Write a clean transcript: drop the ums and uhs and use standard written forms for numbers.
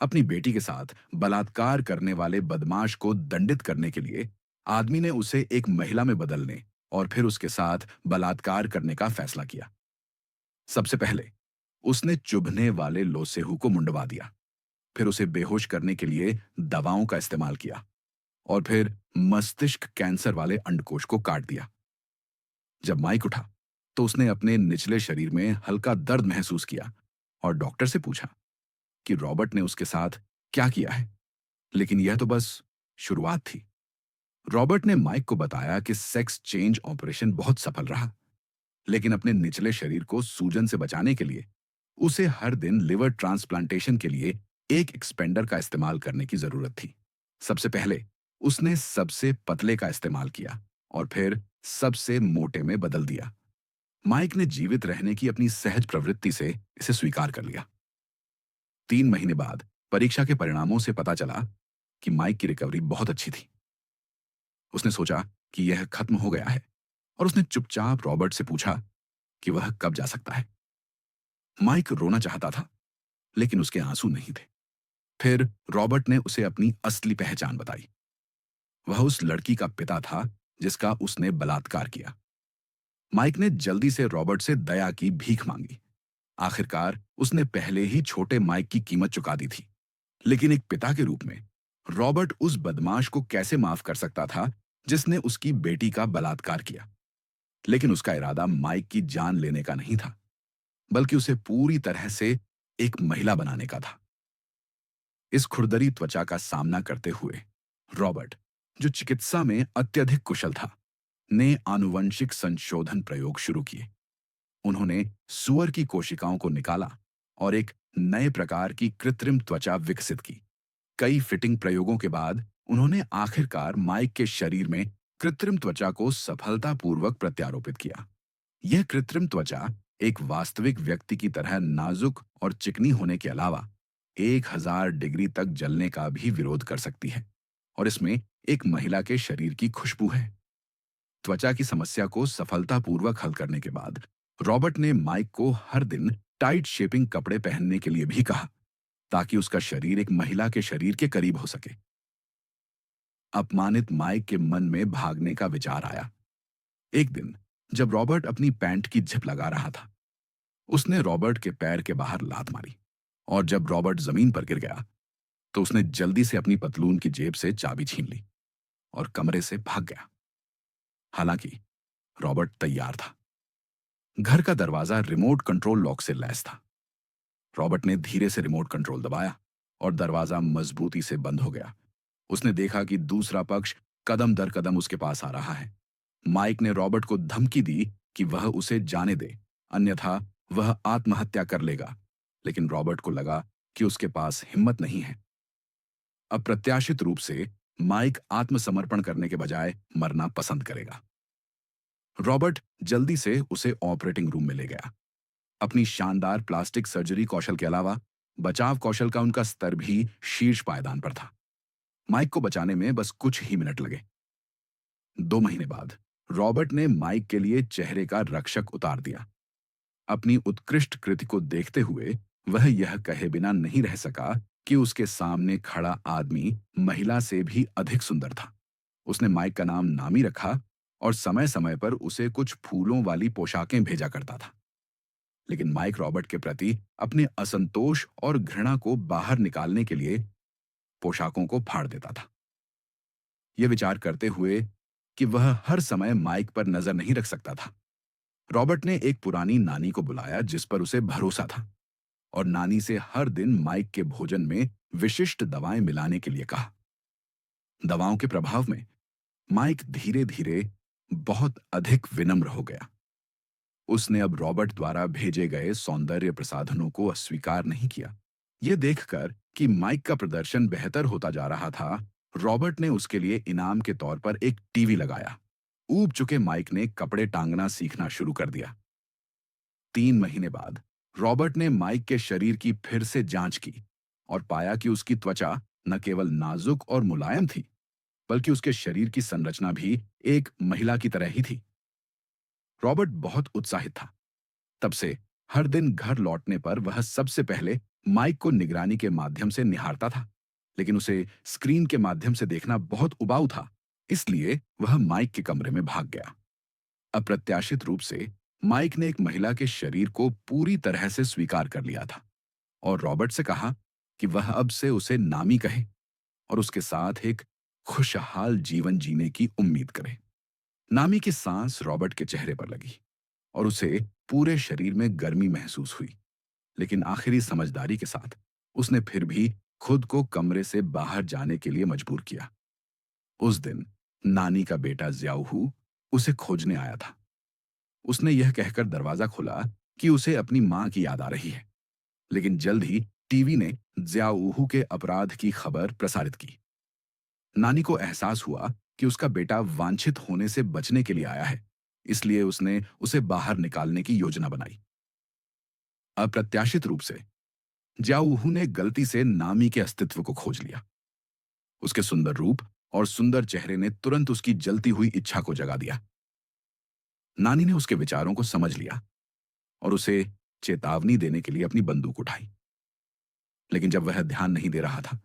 अपनी बेटी के साथ बलात्कार करने वाले बदमाश को दंडित करने के लिए आदमी ने उसे एक महिला में बदलने और फिर उसके साथ बलात्कार करने का फैसला किया। सबसे पहले उसने चुभने वाले लोसेहू को मुंडवा दिया, फिर उसे बेहोश करने के लिए दवाओं का इस्तेमाल किया और फिर मस्तिष्क कैंसर वाले अंडकोश को काट दिया। जब माइक उठा तो उसने अपने निचले शरीर में हल्का दर्द महसूस किया और डॉक्टर से पूछा कि रॉबर्ट ने उसके साथ क्या किया है। लेकिन यह तो बस शुरुआत थी। रॉबर्ट ने माइक को बताया कि सेक्स चेंज ऑपरेशन बहुत सफल रहा, लेकिन अपने निचले शरीर को सूजन से बचाने के लिए उसे हर दिन लिवर ट्रांसप्लांटेशन के लिए एक एक्सपेंडर का इस्तेमाल करने की जरूरत थी। सबसे पहले उसने सबसे पतले का इस्तेमाल किया और फिर सबसे मोटे में बदल दिया। माइक ने जीवित रहने की अपनी सहज प्रवृत्ति से इसे स्वीकार कर लिया। 3 महीने बाद परीक्षा के परिणामों से पता चला कि माइक की रिकवरी बहुत अच्छी थी। उसने सोचा कि यह खत्म हो गया है और उसने चुपचाप रॉबर्ट से पूछा कि वह कब जा सकता है। माइक रोना चाहता था, लेकिन उसके आंसू नहीं थे। फिर रॉबर्ट ने उसे अपनी असली पहचान बताई। वह उस लड़की का पिता था जिसका उसने बलात्कार किया। माइक ने जल्दी से रॉबर्ट से दया की भीख मांगी। आखिरकार उसने पहले ही छोटे माइक की कीमत चुका दी थी, लेकिन एक पिता के रूप में रॉबर्ट उस बदमाश को कैसे माफ कर सकता था जिसने उसकी बेटी का बलात्कार किया। लेकिन उसका इरादा माइक की जान लेने का नहीं था, बल्कि उसे पूरी तरह से एक महिला बनाने का था। इस खुरदरी त्वचा का सामना करते हुए रॉबर्ट, जो चिकित्सा में अत्यधिक कुशल था, ने आनुवंशिक संशोधन प्रयोग शुरू किए। उन्होंने सुअर की कोशिकाओं को निकाला और एक नए प्रकार की कृत्रिम त्वचा विकसित की। कई फिटिंग प्रयोगों के बाद उन्होंने आखिरकार माइक के शरीर में कृत्रिम त्वचा को सफलतापूर्वक प्रत्यारोपित किया। यह कृत्रिम त्वचा एक वास्तविक व्यक्ति की तरह नाजुक और चिकनी होने के अलावा 1000 डिग्री तक जलने का भी विरोध कर सकती है और इसमें एक महिला के शरीर की खुशबू है। त्वचा की समस्या को सफलतापूर्वक हल करने के बाद रॉबर्ट ने माइक को हर दिन टाइट शेपिंग कपड़े पहनने के लिए भी कहा, ताकि उसका शरीर एक महिला के शरीर के करीब हो सके। अपमानित माइक के मन में भागने का विचार आया। एक दिन जब रॉबर्ट अपनी पैंट की जिप लगा रहा था, उसने रॉबर्ट के पैर के बाहर लात मारी और जब रॉबर्ट जमीन पर गिर गया तो उसने जल्दी से अपनी पतलून की जेब से चाबी छीन ली और कमरे से भाग गया। हालांकि रॉबर्ट तैयार था। घर का दरवाजा रिमोट कंट्रोल लॉक से लैस था। रॉबर्ट ने धीरे से रिमोट कंट्रोल दबाया और दरवाजा मजबूती से बंद हो गया। उसने देखा कि दूसरा पक्ष कदम दर कदम उसके पास आ रहा है। माइक ने रॉबर्ट को धमकी दी कि वह उसे जाने दे, अन्यथा वह आत्महत्या कर लेगा। लेकिन रॉबर्ट को लगा कि उसके पास हिम्मत नहीं है। अप्रत्याशित रूप से माइक आत्मसमर्पण करने के बजाय मरना पसंद करेगा। रॉबर्ट जल्दी से उसे ऑपरेटिंग रूम में ले गया। अपनी शानदार प्लास्टिक सर्जरी कौशल के अलावा बचाव कौशल का उनका स्तर भी शीर्ष पायदान पर था। माइक को बचाने में बस कुछ ही मिनट लगे। 2 महीने बाद रॉबर्ट ने माइक के लिए चेहरे का रक्षक उतार दिया। अपनी उत्कृष्ट कृति को देखते हुए वह यह कहे बिना नहीं रह सका कि उसके सामने खड़ा आदमी महिला से भी अधिक सुंदर था। उसने माइक का नाम नामी रखा और समय समय पर उसे कुछ फूलों वाली पोशाकें भेजा करता था। लेकिन माइक रॉबर्ट के प्रति अपने असंतोष और घृणा को बाहर निकालने के लिए पोशाकों को फाड़ देता था। यह विचार करते हुए कि वह हर समय माइक पर नजर नहीं रख सकता था, रॉबर्ट ने एक पुरानी नानी को बुलाया जिस पर उसे भरोसा था और नानी से हर दिन माइक के भोजन में विशिष्ट दवाएं मिलाने के लिए कहा। दवाओं के प्रभाव में माइक धीरे धीरे बहुत अधिक विनम्र हो गया। उसने अब रॉबर्ट द्वारा भेजे गए सौंदर्य प्रसाधनों को अस्वीकार नहीं किया। यह देखकर कि माइक का प्रदर्शन बेहतर होता जा रहा था, रॉबर्ट ने उसके लिए इनाम के तौर पर एक टीवी लगाया। ऊब चुके माइक ने कपड़े टांगना सीखना शुरू कर दिया। 3 महीने बाद रॉबर्ट ने माइक के शरीर की फिर से जांच की और पाया कि उसकी त्वचा न केवल नाजुक और मुलायम थी, बल्कि उसके शरीर की संरचना भी एक महिला की तरह ही थी। रॉबर्ट बहुत उत्साहित था। तब से हर दिन घर लौटने पर वह सबसे पहले माइक को निगरानी के माध्यम से निहारता था, लेकिन उसे स्क्रीन के माध्यम से देखना बहुत उबाऊ था। इसलिए वह माइक के कमरे में भाग गया। अप्रत्याशित रूप से माइक ने एक महिला के शरीर को पूरी तरह से स्वीकार कर लिया था और रॉबर्ट से कहा कि वह अब से उसे नामी कहे और उसके साथ एक खुशहाल जीवन जीने की उम्मीद करे। नामी की सांस रॉबर्ट के चेहरे पर लगी और उसे पूरे शरीर में गर्मी महसूस हुई, लेकिन आखिरी समझदारी के साथ उसने फिर भी खुद को कमरे से बाहर जाने के लिए मजबूर किया। उस दिन नानी का बेटा ज्याओहू उसे खोजने आया था। उसने यह कहकर दरवाजा खोला कि उसे अपनी मां की याद आ रही है, लेकिन जल्द ही टीवी ने ज्याओहू के अपराध की खबर प्रसारित की। नानी को एहसास हुआ कि उसका बेटा वांछित होने से बचने के लिए आया है, इसलिए उसने उसे बाहर निकालने की योजना बनाई। अप्रत्याशित रूप से ज्याओहू ने गलती से नामी के अस्तित्व को खोज लिया। उसके सुंदर रूप और सुंदर चेहरे ने तुरंत उसकी जलती हुई इच्छा को जगा दिया। नानी ने उसके विचारों को समझ लिया और उसे चेतावनी देने के लिए अपनी बंदूक उठाई, लेकिन जब वह ध्यान नहीं दे रहा था